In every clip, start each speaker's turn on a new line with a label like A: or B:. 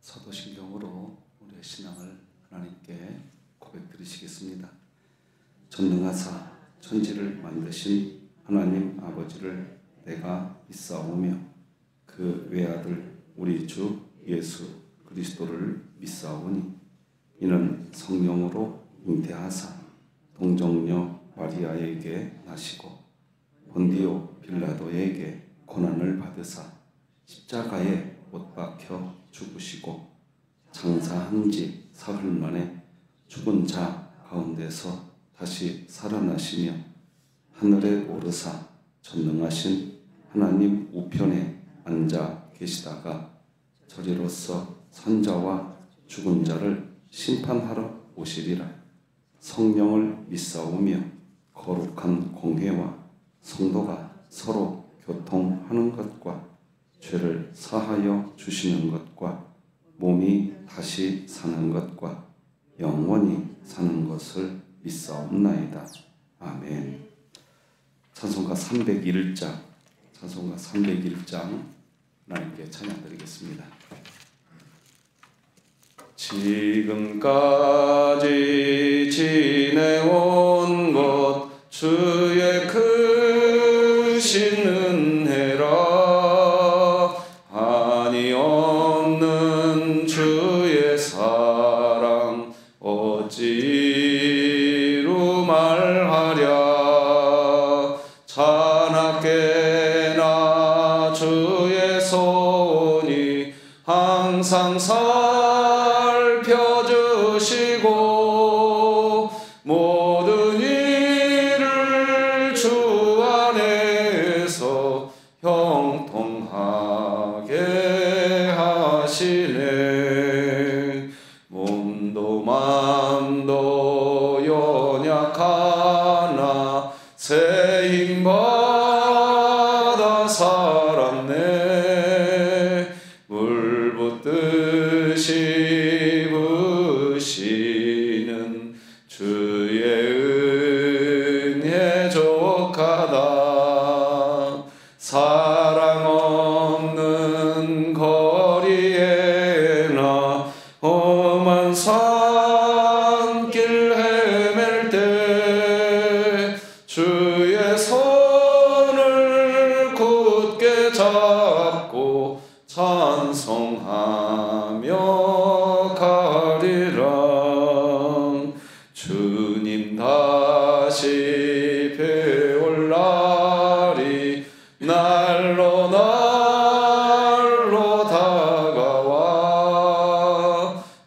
A: 사도신경으로 우리의 신앙을 하나님께 고백드리시겠습니다. 전능하사 천지를 만드신 하나님 아버지를 내가 믿사오며 그 외아들 우리 주 예수 그리스도를 믿사오니 이는 성령으로 잉태하사 동정녀 마리아에게 나시고 본디오 빌라도에게 고난을 받으사 십자가에 못 박혀 죽으시고 장사한 지 사흘 만에 죽은 자 가운데서 다시 살아나시며 하늘에 오르사 전능하신 하나님 우편에 앉아 계시다가 저리로서 산자와 죽은 자를 심판하러 오시리라. 성령을 믿사오며 거룩한 공회와 성도가 서로 교통하는 것과 죄를 사하여 주시는 것과 몸이 다시 사는 것과 영원히 사는 것을 믿사옵나이다. 아멘. 찬송가 301장 하나님께 찬양드리겠습니다. 지금까지 지내온 것 주의 크신 은혜라. 한이 없는 주의 사랑 어찌로 말하랴. 자나깨나 주의 손이 항상 살펴주시고 모든 일을 주 안에서 형통하게 하시네. 몸도 맘도 연약하나 새 힘받아 살았네. 물 붓듯이 부시는 주의 은혜 족하다. 사랑 없는 거리에나 험한 산길 헤맬 때 주의 손을 굳게 잡고 찬송하며 가리라. 주님 다시 배올 날이 날로 다가와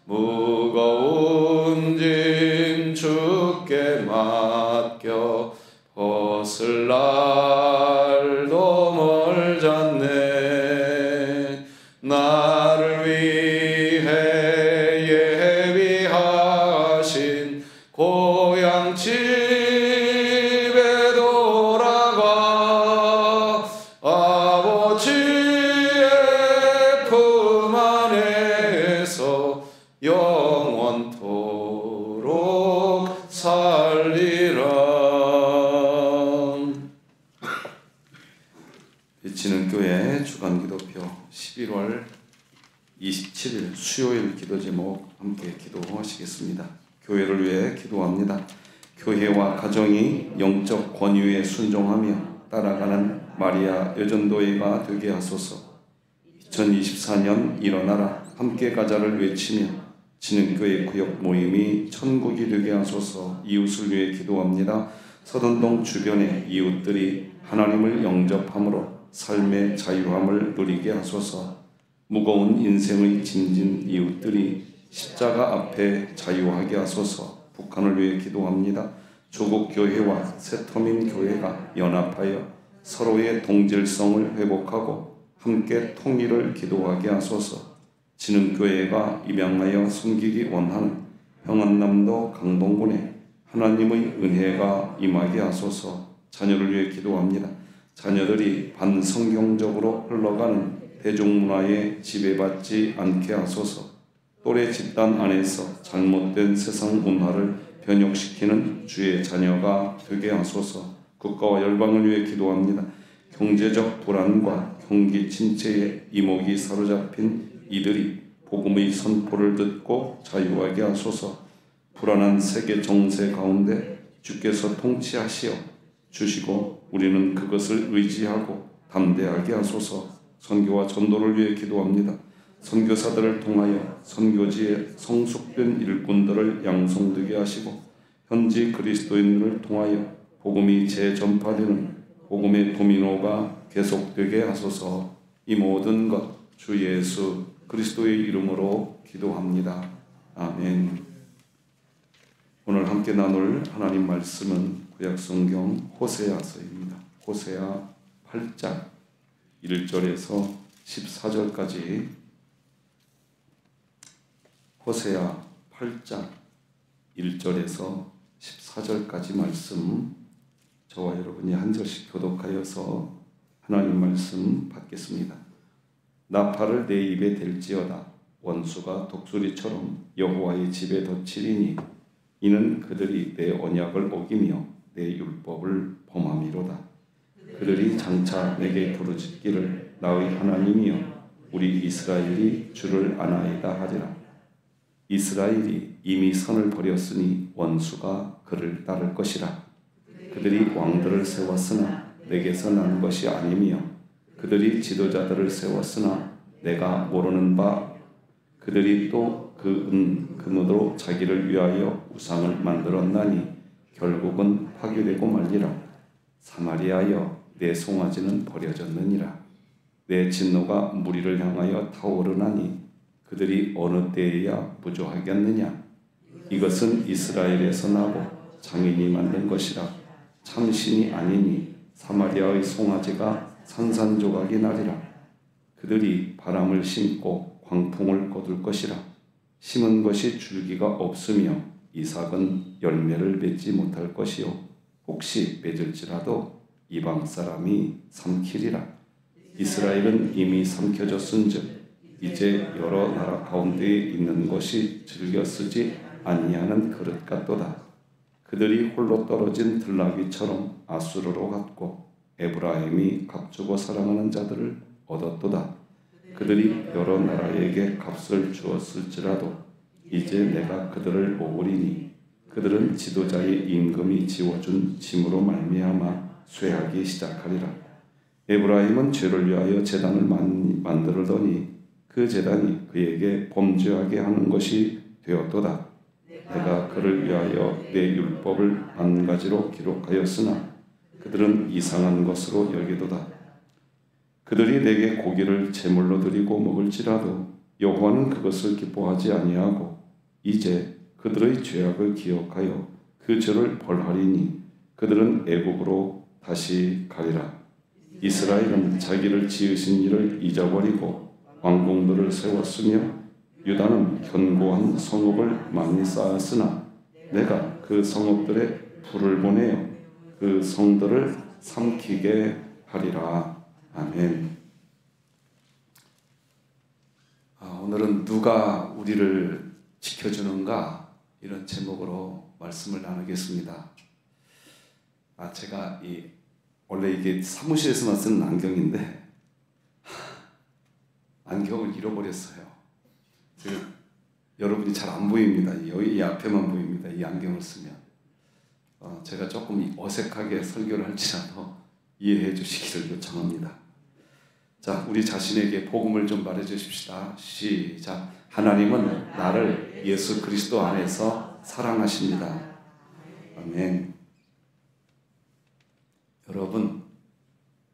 A: 무거운 짐 주께 맡겨 벗을 날도 멀잖네. 나를 위해 예비하신 고향 집에 돌아가 아버지의 품 안에서 영원토록 살리라. 비치는 교회 주간기도표 11월 27일 수요일 기도 제목 함께 기도하시겠습니다. 교회를 위해 기도합니다. 교회와 가정이 영적 권위에 순종하며 따라가는 마리아 여전도회가 되게 하소서. 2024년 일어나라 함께 가자를 외치며 진흥교회 구역 모임이 천국이 되게 하소서. 이웃을 위해 기도합니다. 서든동 주변의 이웃들이 하나님을 영접함으로 삶의 자유함을 누리게 하소서. 무거운 인생의 짐진 이웃들이 십자가 앞에 자유하게 하소서. 북한을 위해 기도합니다. 조국 교회와 새터민 교회가 연합하여 서로의 동질성을 회복하고 함께 통일을 기도하게 하소서. 진흥교회가 입양하여 섬기기 원하는 평안남도 강동군에 하나님의 은혜가 임하게 하소서. 자녀를 위해 기도합니다. 자녀들이 반성경적으로 흘러가는 대중문화에 지배받지 않게 하소서. 또래 집단 안에서 잘못된 세상 문화를 변혁시키는 주의 자녀가 되게 하소서. 국가와 열방을 위해 기도합니다. 경제적 불안과 경기 침체에 이목이 사로잡힌 이들이 복음 복음의 선포를 듣고 자유하게 하소서. 불안한 세계 정세 가운데 주께서 통치하시어 주시고 우리는 그것을 의지하고 담대하게 하소서. 선교와 전도를 위해 기도합니다. 선교사들을 통하여 선교지에 성숙된 일꾼들을 양성되게 하시고 현지 그리스도인들을 통하여 복음이 재전파되는 복음의 도미노가 계속되게 하소서. 이 모든 것 주 예수 그리스도의 이름으로 기도합니다. 아멘. 오늘 함께 나눌 하나님 말씀은 구약성경 호세아서입니다. 호세아 8장 1절에서 14절까지. 호세아 8장 1절에서 14절까지 말씀, 저와 여러분이 한 절씩 교독하여서 하나님 말씀 받겠습니다. 나팔을 내 입에 댈지어다. 원수가 독수리처럼 여호와의 집에 덧치리니 이는 그들이 내 언약을 어기며 내 율법을 범함이로다. 그들이 장차 내게 부르짖기를 나의 하나님이여 우리 이스라엘이 주를 아나이다 하리라. 이스라엘이 이미 선을 버렸으니 원수가 그를 따를 것이라. 그들이 왕들을 세웠으나 내게서 난 것이 아니며 그들이 지도자들을 세웠으나 내가 모르는 바 그들이 또 그 금으로 자기를 위하여 우상을 만들었나니 결국은 파괴되고 말리라. 사마리아여 내 송아지는 버려졌느니라. 내 진노가 무리를 향하여 타오르나니 그들이 어느 때에야 무조하겠느냐. 이것은 이스라엘에서 나고 장인이 만든 것이라. 참신이 아니니 사마리아의 송아지가 산산조각이 나리라. 그들이 바람을 심고 광풍을 거둘 것이라. 심은 것이 줄기가 없으며 이삭은 열매를 맺지 못할 것이요 혹시 맺을지라도 이방 사람이 삼키리라. 이스라엘은 이미 삼켜졌은즉 이제 여러 나라 가운데에 있는 것이 즐겨 쓰지 아니하는 그릇 같도다. 그들이 홀로 떨어진 들나귀처럼 아수르로 갔고 에브라임이 값주고 사랑하는 자들을 얻었도다. 그들이 여러 나라에게 값을 주었을지라도 이제 내가 그들을 모으리니 그들은 지도자의 임금이 지워준 짐으로 말미암아 쇠하기 시작하리라. 에브라임은 죄를 위하여 제단을 만들더니 그 제단이 그에게 범죄하게 하는 것이 되었도다. 내가 그를 위하여 내 율법을 한 가지로 기록하였으나 그들은 이상한 것으로 여기도다. 그들이 내게 고기를 제물로 드리고 먹을지라도 여호와는 그것을 기뻐하지 아니하고 이제 그들의 죄악을 기억하여 그 죄를 벌하리니 그들은 애국으로 다시 가리라. 이스라엘은 자기를 지으신 이를 잊어버리고 왕궁들을 세웠으며 유다는 견고한 성읍을 많이 쌓았으나 내가 그 성읍들에 불을 보내어 그 성들을 삼키게 하리라. 아멘. 오늘은 누가 우리를 지켜주는가 이런 제목으로 말씀을 나누겠습니다. 제가 원래 이게 사무실에서만 쓰는 안경인데 안경을 잃어버렸어요. 여러분이 잘 안 보입니다. 이 앞에만 보입니다. 이 안경을 쓰면 제가 조금 어색하게 설교를 할지라도 이해해 주시기를 요청합니다. 자, 우리 자신에게 복음을 좀 말해 주십시다. 시작. 하나님은 나를 예수 그리스도 안에서 사랑하십니다. 아멘. 여러분,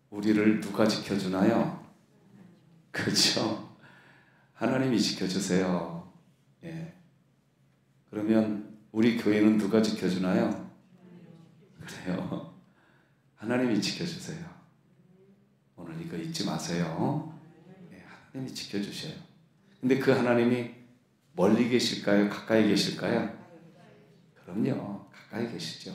A: 우리를 누가 지켜주나요? 그렇죠? 하나님이 지켜주세요. 예. 그러면 우리 교회는 누가 지켜주나요? 그래요. 하나님이 지켜주세요. 오늘 이거 잊지 마세요. 예, 하나님이 지켜주셔요. 근데 그 하나님이 멀리 계실까요? 가까이 계실까요? 그럼요. 가까이 계시죠.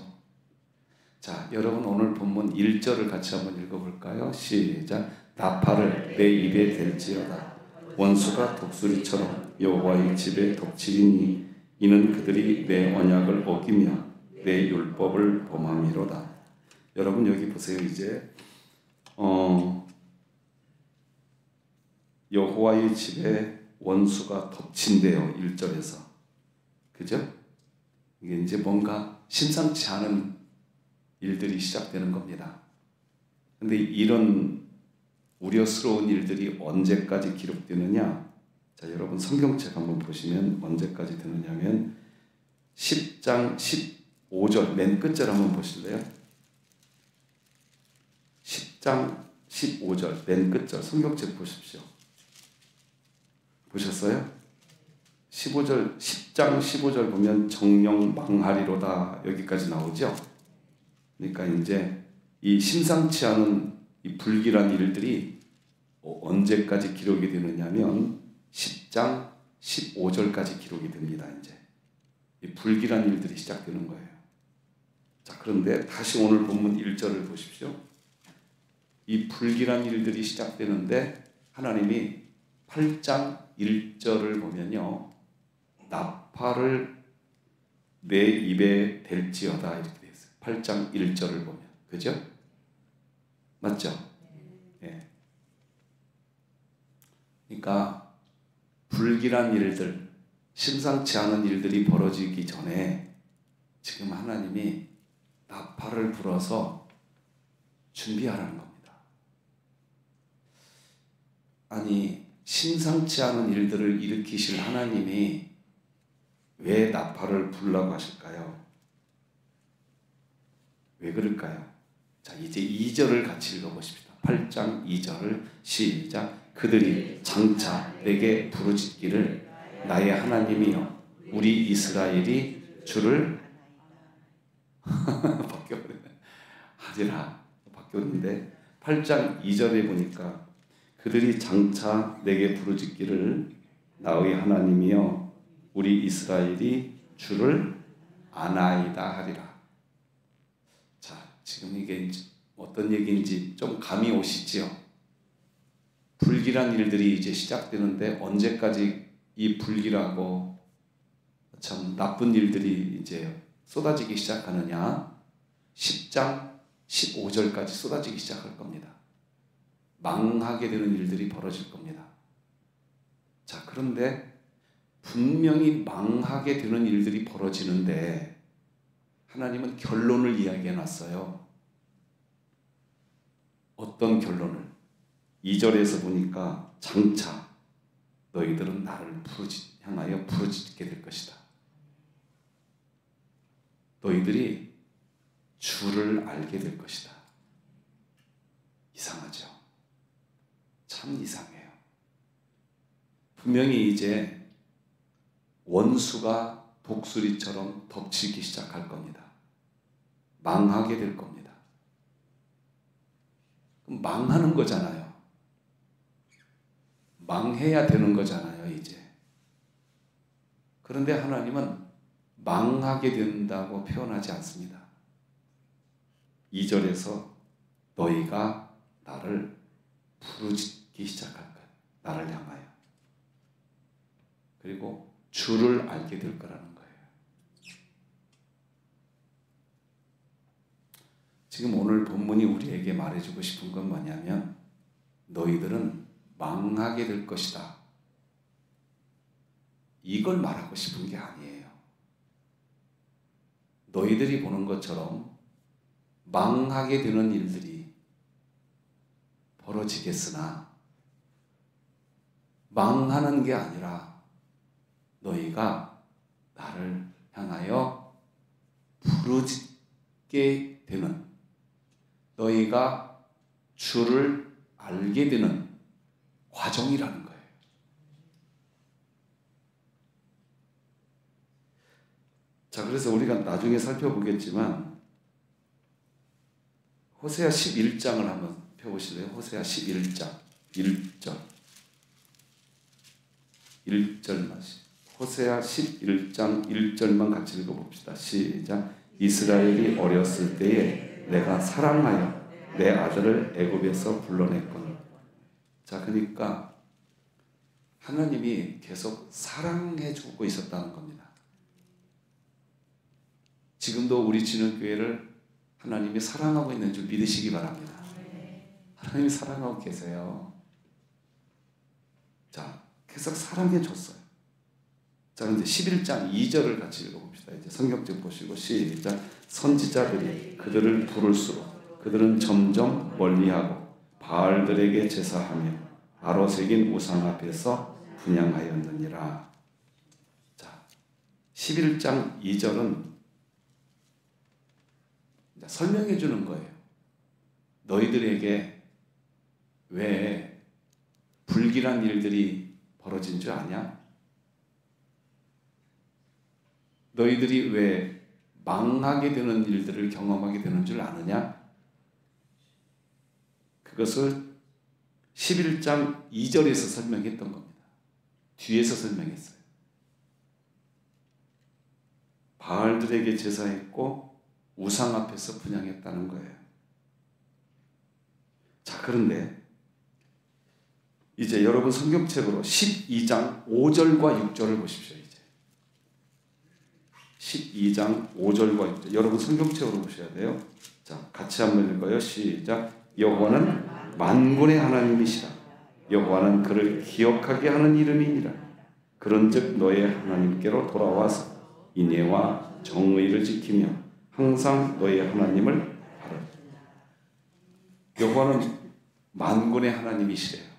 A: 자, 여러분 오늘 본문 1절을 같이 한번 읽어볼까요? 시작. 나팔을 내 입에 댈지어다. 원수가 독수리처럼 여호와의 집에 덮치리니 이는 그들이 내 언약을 어기며 내 율법을 범함이로다. 여러분 여기 보세요. 이제 여호와의 집에 원수가 덮친대요. 1절에서. 그죠? 이게 이제 뭔가 심상치 않은 일들이 시작되는 겁니다. 근데 이런 우려스러운 일들이 언제까지 기록되느냐? 자, 여러분 성경책 한번 보시면 언제까지 되느냐면 10장 15절 맨 끝절 한번 보실래요? 10장 15절 맨 끝절 성경책 보십시오. 보셨어요? 15절 10장 15절 보면 정령 망하리로다 여기까지 나오죠. 그러니까 이제 이 심상치 않은 이 불길한 일들이 언제까지 기록이 되느냐면 10장 15절까지 기록이 됩니다. 이제 이 불길한 일들이 시작되는 거예요. 자, 그런데 다시 오늘 본문 1절을 보십시오. 이 불길한 일들이 시작되는데 하나님이 8장 1절을 보면요. 나팔을 내 입에 댈지어다 이렇게 되어 있어요. 8장 1절을 보면. 그죠? 맞죠? 예. 그러니까 불길한 일들, 심상치 않은 일들이 벌어지기 전에 지금 하나님이 나팔을 불어서 준비하라는 겁니다. 아니, 심상치 않은 일들을 일으키실 하나님이 왜 나팔을 불라고 하실까요? 왜 그럴까요? 자, 이제 2절을 같이 읽어보십시다. 8장 2절을 시작. 그들이 장차 내게 부르짖기를 나의 하나님이여 우리 이스라엘이 주를 바뀌었네. 하지라 바뀌었는데 8장 2절에 보니까 그들이 장차 내게 부르짖기를 나의 하나님이여 우리 이스라엘이 주를 아나이다 하리라. 자, 지금 이게 어떤 얘기인지 좀 감이 오시지요? 불길한 일들이 이제 시작되는데 언제까지 이 불길하고 참 나쁜 일들이 이제 쏟아지기 시작하느냐? 10장 15절까지 쏟아지기 시작할 겁니다. 망하게 되는 일들이 벌어질 겁니다. 자, 그런데 분명히 망하게 되는 일들이 벌어지는데 하나님은 결론을 이야기해 놨어요. 어떤 결론을? 2절에서 보니까 장차 너희들은 나를 향하여 부르짖게 될 것이다. 너희들이 주를 알게 될 것이다. 이상하죠? 참 이상해요. 분명히 이제 원수가 독수리처럼 덮치기 시작할 겁니다. 망하게 될 겁니다. 그럼 망하는 거잖아요. 망해야 되는 거잖아요, 이제. 그런데 하나님은 망하게 된다고 표현하지 않습니다. 2절에서 너희가 나를 부르짖기 시작할 거야. 나를 향하여. 그리고 주를 알게 될 거라는 거예요. 지금 오늘 본문이 우리에게 말해주고 싶은 건 뭐냐면 너희들은 망하게 될 것이다. 이걸 말하고 싶은 게 아니에요. 너희들이 보는 것처럼 망하게 되는 일들이 벌어지겠으나 망하는 게 아니라 너희가 나를 향하여 부르짖게 되는, 너희가 주를 알게 되는 과정이라는 거예요. 자, 그래서 우리가 나중에 살펴보겠지만 호세아 11장을 한번 펴보실래요? 호세아 11장 1절 1절만 호세아 11장 1절만 같이 읽어봅시다. 시작. 이스라엘이 어렸을 때에 내가 사랑하여 내 아들을 애굽에서 불러냈거늘. 자, 그러니까 하나님이 계속 사랑해주고 있었다는 겁니다. 지금도 우리 진흥교회를 하나님이 사랑하고 있는 줄 믿으시기 바랍니다. 하나님이 사랑하고 계세요. 자, 계속 사랑해 줬어요. 자, 이제 11장 2절을 같이 읽어봅시다. 이제 성경책 보시고 시작. 선지자들이 그들을 부를수록 그들은 점점 멀리하고 바알들에게 제사하며 아로 새긴 우상 앞에서 분향하였느니라. 자, 11장 2절은 설명해 주는 거예요. 너희들에게 왜 불길한 일들이 벌어진 줄 아냐? 너희들이 왜 망하게 되는 일들을 경험하게 되는 줄 아느냐? 그것을 11장 2절에서 설명했던 겁니다. 뒤에서 설명했어요. 바알들에게 제사했고 우상 앞에서 분향했다는 거예요. 자, 그런데 이제 여러분 성경책으로 12장 5절과 6절을 보십시오. 이제 12장 5절과 6절 여러분 성경책으로 보셔야 돼요. 자, 같이 한번 읽어요. 시작. 여호와는 만군의 하나님이시라. 여호와는 그를 기억하게 하는 이름이니라. 그런즉 너의 하나님께로 돌아와서 인애와 정의를 지키며 항상 너의 하나님을 바라라. 여호와는 만군의 하나님이시래요.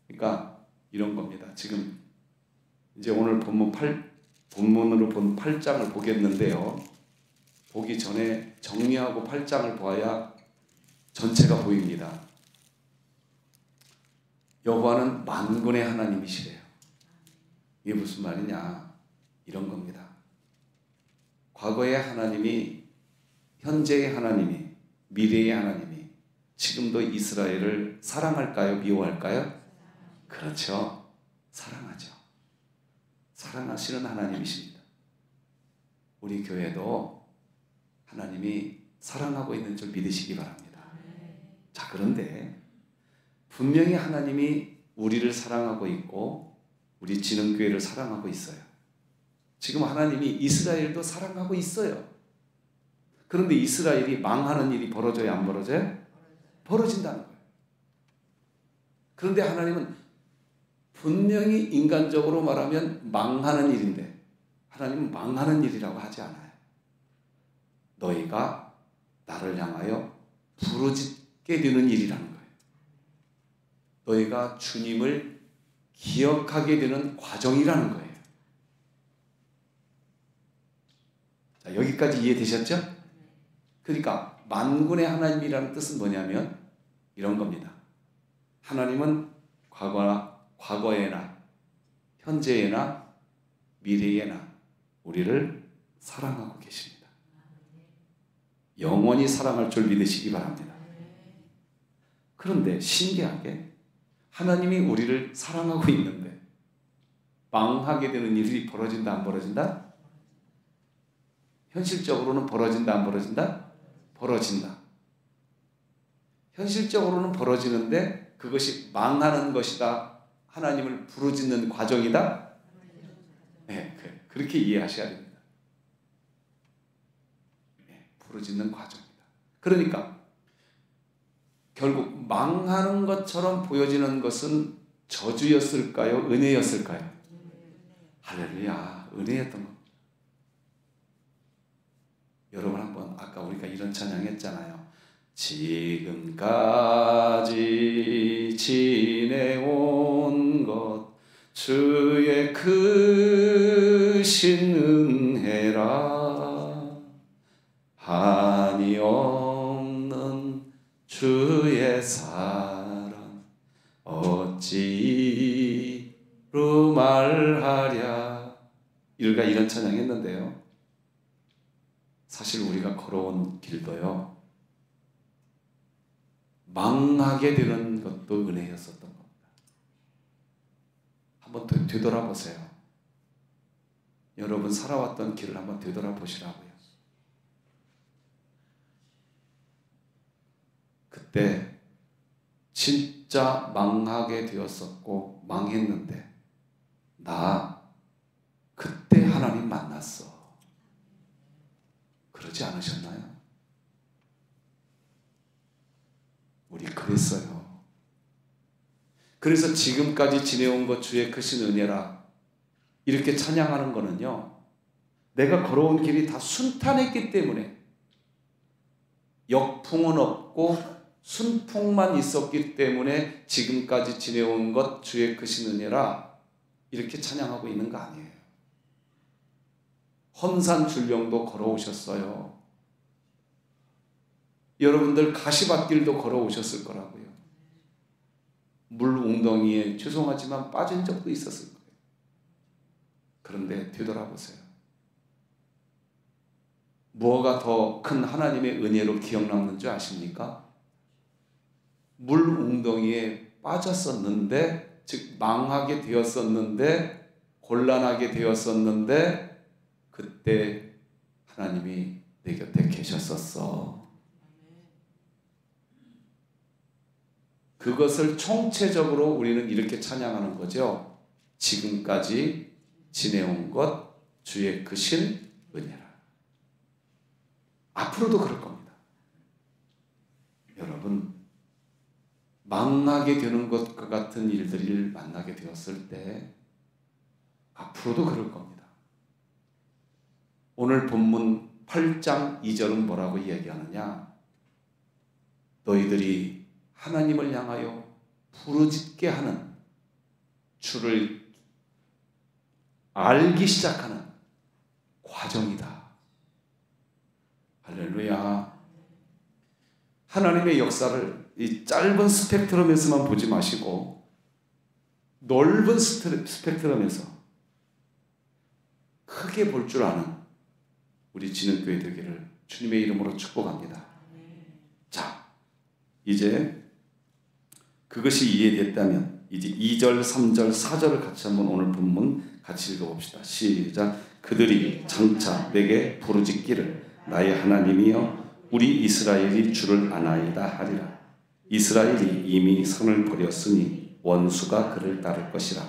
A: 그러니까 이런 겁니다. 지금 이제 오늘 본문으로 본 8장을 보겠는데요. 보기 전에 정리하고 8장을 보아야 전체가 보입니다. 여호와는 만군의 하나님이시래요. 이게 무슨 말이냐? 이런 겁니다. 과거의 하나님이, 현재의 하나님이, 미래의 하나님이 지금도 이스라엘을 사랑할까요? 미워할까요? 그렇죠. 사랑하죠. 사랑하시는 하나님이십니다. 우리 교회도 하나님이 사랑하고 있는 줄 믿으시기 바랍니다. 자, 그런데 분명히 하나님이 우리를 사랑하고 있고 우리 진흥교회를 사랑하고 있어요. 지금 하나님이 이스라엘도 사랑하고 있어요. 그런데 이스라엘이 망하는 일이 벌어져야 안 벌어져요? 벌어진다는 거예요. 그런데 하나님은 분명히 인간적으로 말하면 망하는 일인데 하나님은 망하는 일이라고 하지 않아요. 너희가 나를 향하여 부르짖게 되는 일이라는 거예요. 너희가 주님을 기억하게 되는 과정이라는 거예요. 자, 여기까지 이해되셨죠? 그러니까 만군의 하나님이라는 뜻은 뭐냐면 이런 겁니다. 하나님은 과거에나 현재에나 미래에나 우리를 사랑하고 계십니다. 영원히 사랑할 줄 믿으시기 바랍니다. 그런데 신기하게 하나님이 우리를 사랑하고 있는데 망하게 되는 일이 벌어진다 안 벌어진다? 현실적으로는 벌어진다 안 벌어진다? 벌어진다. 현실적으로는 벌어지는데 그것이 망하는 것이다. 하나님을 부르짖는 과정이다. 네, 그렇게 이해하셔야 됩니다. 네, 부르짖는 과정이다. 그러니까 결국 망하는 것처럼 보여지는 것은 저주였을까요? 은혜였을까요? 할렐루야, 은혜였던 겁니다. 여러분 한번 아까 우리가 이런 찬양했잖아요. 지금까지 지내온 것 주의 크신 은혜라 한이 없는 주의 사랑 어찌로 말하랴. 우리가 이런 찬양했는데요. 사실 우리가 걸어온 길도요. 망하게 되는 것도 은혜였었던 겁니다. 한번 되돌아보세요. 여러분 살아왔던 길을 한번 되돌아보시라고요. 그때 진짜 망하게 되었었고 망했는데 나 그때 하나님 만났어. 그러지 않으셨나요? 우리 그랬어요. 그래서 지금까지 지내온 것 주의 크신 은혜라 이렇게 찬양하는 거는요, 내가 걸어온 길이 다 순탄했기 때문에, 역풍은 없고 순풍만 있었기 때문에 지금까지 지내온 것 주의 크신 은혜라 이렇게 찬양하고 있는 거 아니에요. 험산줄령도 걸어오셨어요. 여러분들 가시밭길도 걸어오셨을 거라고요. 물 웅덩이에 죄송하지만 빠진 적도 있었을 거예요. 그런데 되돌아보세요. 뭐가 더 큰 하나님의 은혜로 기억남는 줄 아십니까? 물 웅덩이에 빠졌었는데, 즉 망하게 되었었는데, 곤란하게 되었었는데, 그때 하나님이 내 곁에 계셨었어. 그것을 총체적으로 우리는 이렇게 찬양하는 거죠. 지금까지 지내온 것 주의 크신 은혜라. 앞으로도 그럴 겁니다. 여러분, 망하게 되는 것과 같은 일들을 만나게 되었을 때 앞으로도 그럴 겁니다. 오늘 본문 8장 2절은 뭐라고 이야기하느냐? 너희들이 하나님을 향하여 부르짖게 하는, 주를 알기 시작하는 과정이다. 할렐루야. 하나님의 역사를 이 짧은 스펙트럼에서만 보지 마시고 넓은 스펙트럼에서 크게 볼 줄 아는 우리 진흥교회 되기를 주님의 이름으로 축복합니다. 자, 이제 그것이 이해됐다면 이제 2절, 3절, 4절을 같이 한번 오늘 본문 같이 읽어봅시다. 시작. 그들이 장차 내게 부르짖기를 나의 하나님이여 우리 이스라엘이 주를 아나이다 하리라. 이스라엘이 이미 선을 버렸으니 원수가 그를 따를 것이라.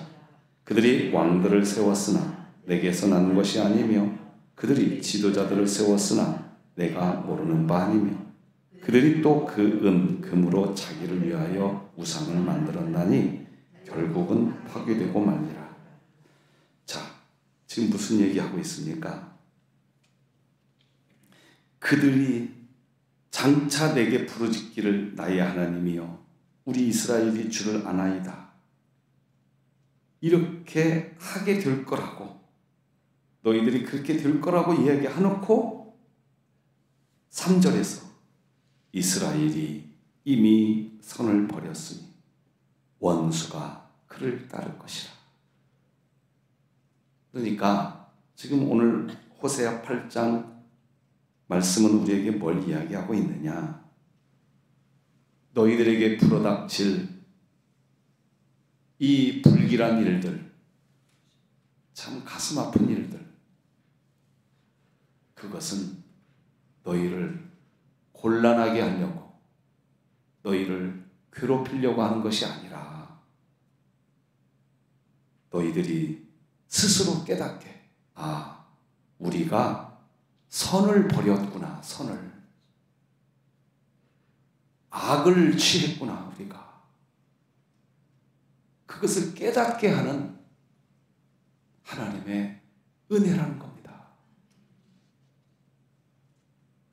A: 그들이 왕들을 세웠으나 내게서 난 것이 아니며 그들이 지도자들을 세웠으나 내가 모르는 바 아니며 그들이 또 그 금으로 자기를 위하여 우상을 만들었나니 결국은 파괴되고 말리라. 자, 지금 무슨 얘기하고 있습니까? 그들이 장차 내게 부르짖기를 나의 하나님이여 우리 이스라엘이 주를 아나이다. 이렇게 하게 될 거라고, 너희들이 그렇게 될 거라고 이야기해놓고 3절에서 이스라엘이 이미 선을 버렸으니 원수가 그를 따를 것이라. 그러니까 지금 오늘 호세아 8장 말씀은 우리에게 뭘 이야기하고 있느냐? 너희들에게 불어닥칠 이 불길한 일들, 참 가슴 아픈 일들, 그것은 너희를 곤란하게 하려고, 너희를 괴롭히려고 하는 것이 아니라 너희들이 스스로 깨닫게, 아, 우리가 선을 버렸구나, 선을. 악을 취했구나, 우리가. 그것을 깨닫게 하는 하나님의 은혜라는 겁니다.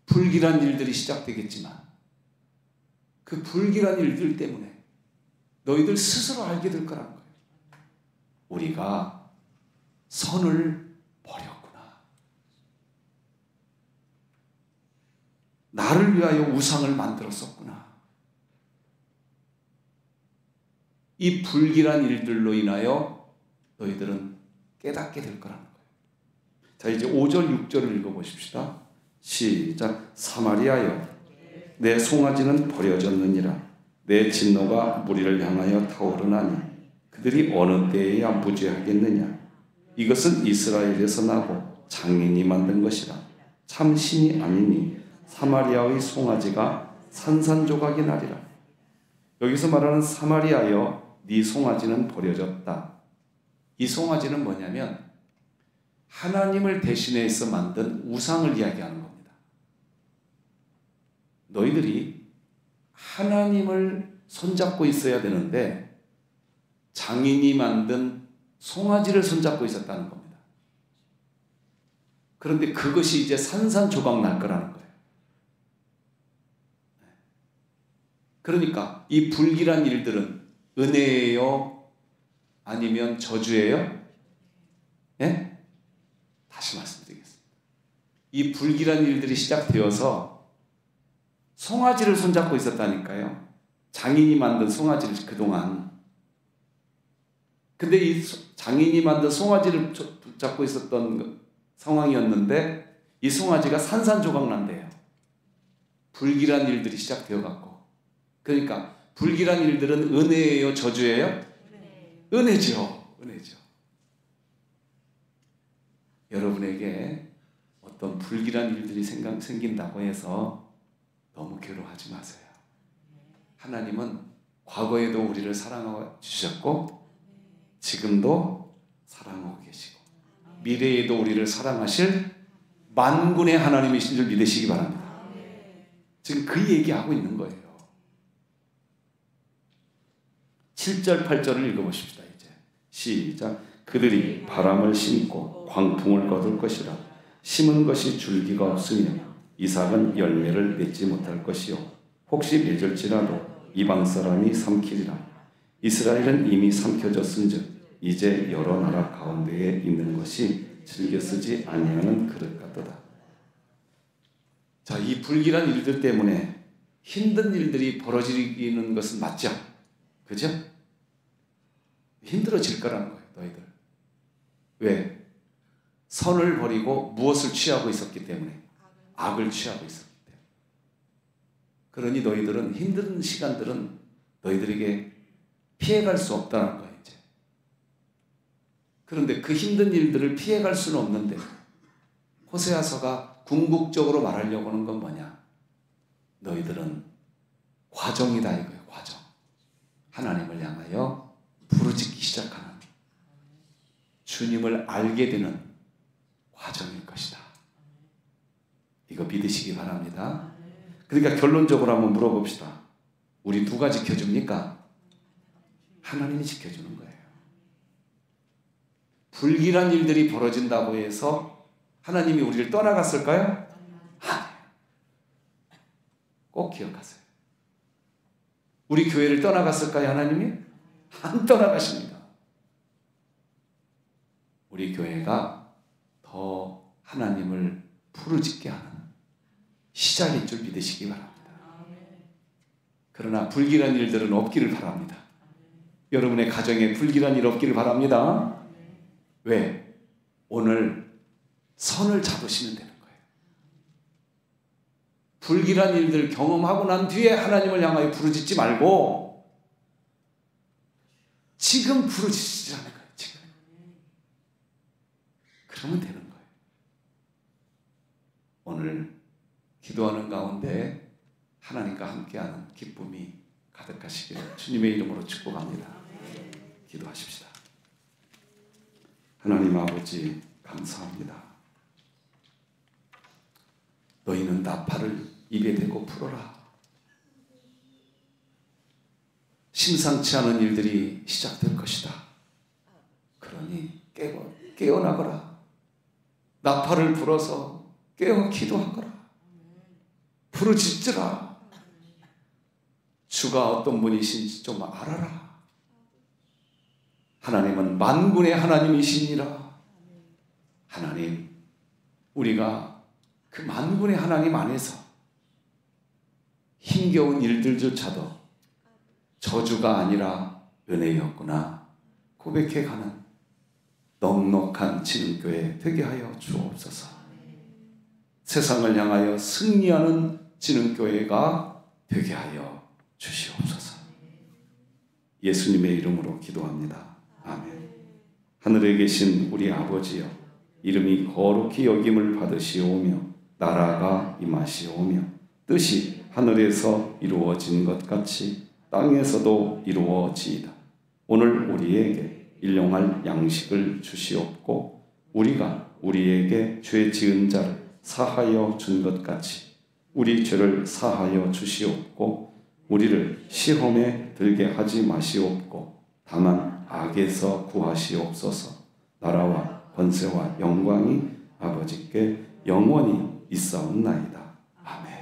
A: 불길한 일들이 시작되겠지만 그 불길한 일들 때문에 너희들 스스로 알게 될 거라는 거예요. 우리가 선을 버렸구나. 나를 위하여 우상을 만들었었구나. 이 불길한 일들로 인하여 너희들은 깨닫게 될 거라는 거예요. 자, 이제 5절, 6절을 읽어보십시다. 시작. 사마리아여, 내 송아지는 버려졌느니라. 내 진노가 무리를 향하여 타오르나니 그들이 어느 때에야 무죄하겠느냐. 이것은 이스라엘에서 나고 장인이 만든 것이라. 참 신이 아니니 사마리아의 송아지가 산산조각이 나리라. 여기서 말하는 사마리아여, 네 송아지는 버려졌다. 이 송아지는 뭐냐면 하나님을 대신해서 만든 우상을 이야기하는 겁니다. 너희들이 하나님을 손잡고 있어야 되는데 장인이 만든 송아지를 손잡고 있었다는 겁니다. 그런데 그것이 이제 산산조각 날 거라는 거예요. 그러니까 이 불길한 일들은 은혜예요? 아니면 저주예요? 예? 다시 말씀드리겠습니다. 이 불길한 일들이 시작되어서 송아지를 손잡고 있었다니까요. 장인이 만든 송아지를 그동안. 근데 이 장인이 만든 송아지를 붙잡고 있었던 상황이었는데 이 송아지가 산산조각 난대요. 불길한 일들이 시작되어 갖고. 그러니까 불길한 일들은 은혜예요? 저주예요? 은혜죠. 은혜죠. 여러분에게 어떤 불길한 일들이 생긴다고 해서 너무 괴로워하지 마세요. 하나님은 과거에도 우리를 사랑하고 주셨고 지금도 사랑하고 계시고 미래에도 우리를 사랑하실 만군의 하나님이신 줄 믿으시기 바랍니다. 지금 그 얘기하고 있는 거예요. 7절 8절을 읽어보십시다. 이제 시작. 그들이 바람을 심고 광풍을 거둘 것이라. 심은 것이 줄기가 없으며 이삭은 열매를 맺지 못할 것이요 혹시 맺을지라도 이방 사람이 삼키리라. 이스라엘은 이미 삼켜졌은즉 이제 여러 나라 가운데에 있는 것이 즐겨 쓰지 아니하는 그릇 같도다. 자, 이 불길한 일들 때문에 힘든 일들이 벌어지는 것은 맞죠? 그죠? 힘들어질 거라는 거예요, 너희들. 왜? 선을 버리고 무엇을 취하고 있었기 때문에. 악을 취하고 있었기 때문에. 그러니 너희들은 힘든 시간들은 너희들에게 피해갈 수 없다는 거예요, 이제. 그런데 그 힘든 일들을 피해갈 수는 없는데 호세아서가 궁극적으로 말하려고 하는 건 뭐냐? 너희들은 과정이다 이거예요, 과정. 하나님을 향하여 부르짖기 시작하는 주님을 알게 되는 과정일 것이다. 이거 믿으시기 바랍니다. 그러니까 결론적으로 한번 물어봅시다. 우리 누가 지켜줍니까? 하나님이 지켜주는 거예요. 불길한 일들이 벌어진다고 해서 하나님이 우리를 떠나갔을까요? 아니에요. 꼭 기억하세요. 우리 교회를 떠나갔을까요, 하나님이? 안 떠나가십니다. 우리 교회가 더 하나님을 부르짖게 하는 시작인 줄 믿으시기 바랍니다. 그러나 불길한 일들은 없기를 바랍니다. 여러분의 가정에 불길한 일 없기를 바랍니다. 왜? 오늘 선을 잡으시면 되는 거예요. 불길한 일들 경험하고 난 뒤에 하나님을 향하여 부르짖지 말고 지금 부르짖으라는 거예요. 지금. 그러면 되는 거예요. 오늘 기도하는 가운데 하나님과 함께하는 기쁨이 가득하시기를 주님의 이름으로 축복합니다. 기도하십시다. 하나님 아버지 감사합니다. 너희는 나팔을 입에 대고 풀어라. 심상치 않은 일들이 시작될 것이다. 그러니 깨어나거라. 나팔을 불어서 깨어 기도하거라. 부르짖으라. 주가 어떤 분이신지 좀 알아라. 하나님은 만군의 하나님이시니라. 하나님, 우리가 그 만군의 하나님 안에서 힘겨운 일들조차도 저주가 아니라 은혜였구나 고백해가는 넉넉한 지능교회 되게 하여 주옵소서. 세상을 향하여 승리하는 지능교회가 되게 하여 주시옵소서. 예수님의 이름으로 기도합니다. 아멘. 하늘에 계신 우리 아버지여, 이름이 거룩히 여김을 받으시오며 나라가 임하시오며 뜻이 하늘에서 이루어진 것 같이 땅에서도 이루어지이다. 오늘 우리에게 일용할 양식을 주시옵고 우리가 우리에게 죄 지은 자를 사하여 준 것 같이 우리 죄를 사하여 주시옵고 우리를 시험에 들게 하지 마시옵고 다만 악에서 구하시옵소서. 나라와 권세와 영광이 아버지께 영원히 있사옵나이다. 아멘.